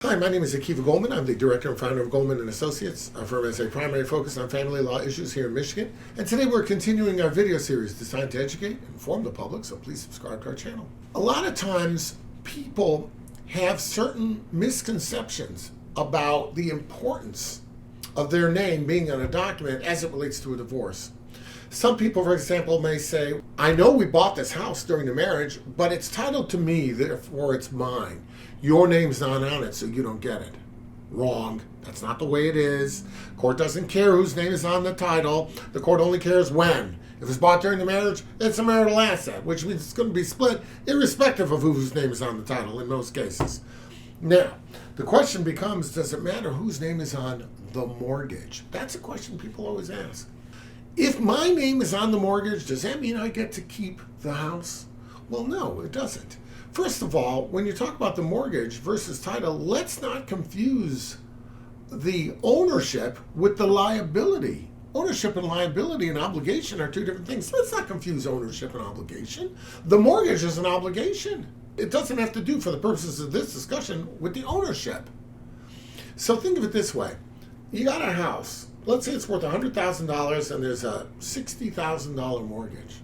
Hi, my name is Akiva Goldman. I'm the director and founder of Goldman & Associates. Our firm has a primary focus on family law issues here in Michigan. And today we're continuing our video series designed to educate and inform the public, so please subscribe to our channel. A lot of times people have certain misconceptions about the importance of their name being on a document as it relates to a divorce. Some people, for example, may say, I know we bought this house during the marriage, but it's titled to me, therefore it's mine. Your name's not on it, so you don't get it. Wrong. That's not the way it is. Court doesn't care whose name is on the title. The court only cares when. If it's bought during the marriage, it's a marital asset, which means it's going to be split irrespective of whose name is on the title in most cases. Now, the question becomes, does it matter whose name is on the mortgage? That's a question people always ask. If my name is on the mortgage, does that mean I get to keep the house? Well, no, it doesn't. First of all, when you talk about the mortgage versus title, let's not confuse the ownership with the liability. Ownership and liability and obligation are two different things. Let's not confuse ownership and obligation. The mortgage is an obligation. It doesn't have to do, for the purposes of this discussion, with the ownership. So think of it this way. You got a house. Let's say it's worth $100,000 and there's a $60,000 mortgage.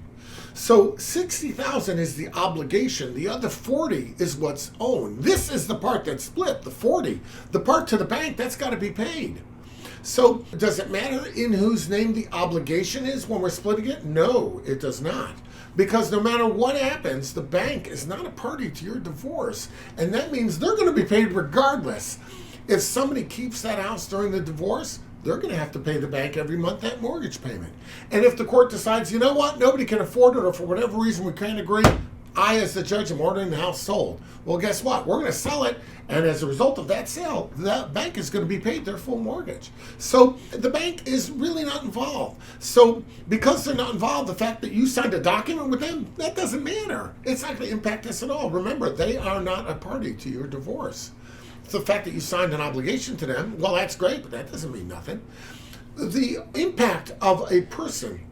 So $60,000 is the obligation. The other $40,000 is what's owned. This is the part that's split, the $40,000. The part to the bank, that's got to be paid. So does it matter in whose name the obligation is when we're splitting it? No, it does not. Because no matter what happens, the bank is not a party to your divorce. And that means they're going to be paid regardless. If somebody keeps that house during the divorce, they're going to have to pay the bank every month that mortgage payment. And if the court decides, you know what, nobody can afford it, or for whatever reason we can't agree, I, as the judge, am ordering the house sold. Well, guess what? We're going to sell it, and as a result of that sale, the bank is going to be paid their full mortgage. So the bank is really not involved. So because they're not involved, the fact that you signed a document with them, that doesn't matter. It's not going to impact us at all. Remember, they are not a party to your divorce. The fact that you signed an obligation to them, well, that's great, but that doesn't mean nothing. The impact of a person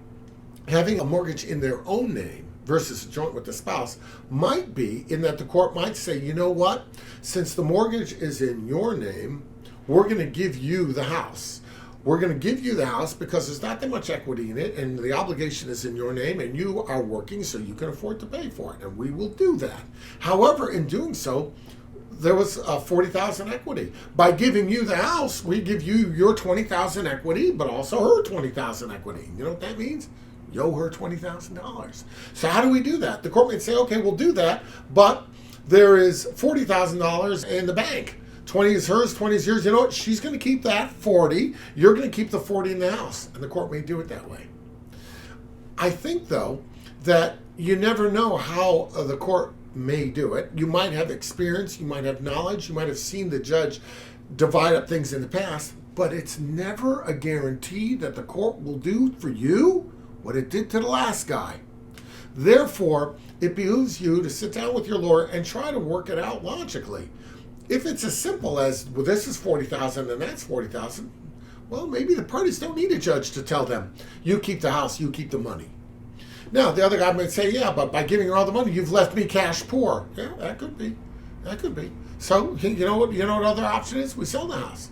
having a mortgage in their own name versus a joint with the spouse might be in that the court might say, you know what, since the mortgage is in your name, we're going to give you the house. We're going to give you the house because there's not that much equity in it, and the obligation is in your name, and you are working so you can afford to pay for it, and we will do that. However, in doing so, there was $40,000 equity. By giving you the house, we give you your $20,000 equity, but also her $20,000 equity. You know what that means? You owe her $20,000. So how do we do that? The court may say, okay, we'll do that, but there is $40,000 in the bank. 20 is hers, 20 is yours. You know what? She's going to keep that 40. You're going to keep the 40 in the house. And the court may do it that way. I think, though, that you never know how the court may do it. You might have experience, you might have knowledge, you might have seen the judge divide up things in the past, but it's never a guarantee that the court will do for you what it did to the last guy. Therefore, it behooves you to sit down with your lawyer and try to work it out logically. If it's as simple as, well, this is $40,000 and that's $40,000, well, maybe the parties don't need a judge to tell them, you keep the house, you keep the money. Now, the other guy might say, yeah, but by giving her all the money, you've left me cash poor. Yeah, that could be. That could be. So, you know what other option is? We sell the house.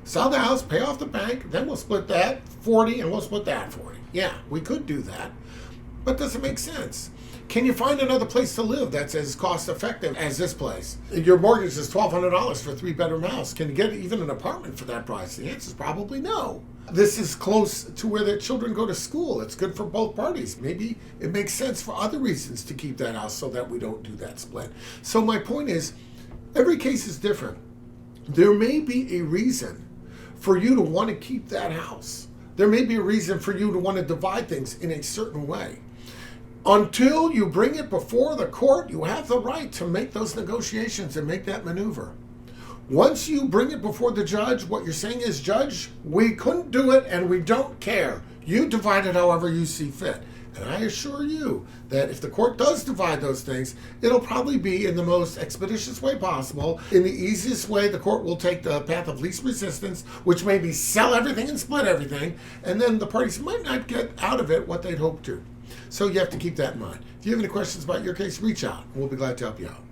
Sell the house, pay off the bank, then we'll split that 40 and we'll split that 40. Yeah, we could do that. But does it make sense? Can you find another place to live that's as cost effective as this place? Your mortgage is $1,200 for a 3-bedroom house. Can you get even an apartment for that price? The answer is probably no. This is close to where their children go to school. It's good for both parties. Maybe it makes sense for other reasons to keep that house so that we don't do that split. So my point is, every case is different. There may be a reason for you to want to keep that house. There may be a reason for you to want to divide things in a certain way. Until you bring it before the court, you have the right to make those negotiations and make that maneuver. Once you bring it before the judge, what you're saying is, Judge, we couldn't do it and we don't care. You divide it however you see fit. And I assure you that if the court does divide those things, it'll probably be in the most expeditious way possible. In the easiest way, the court will take the path of least resistance, which may be sell everything and split everything, and then the parties might not get out of it what they'd hoped to. So you have to keep that in mind. If you have any questions about your case, reach out. We'll be glad to help you out.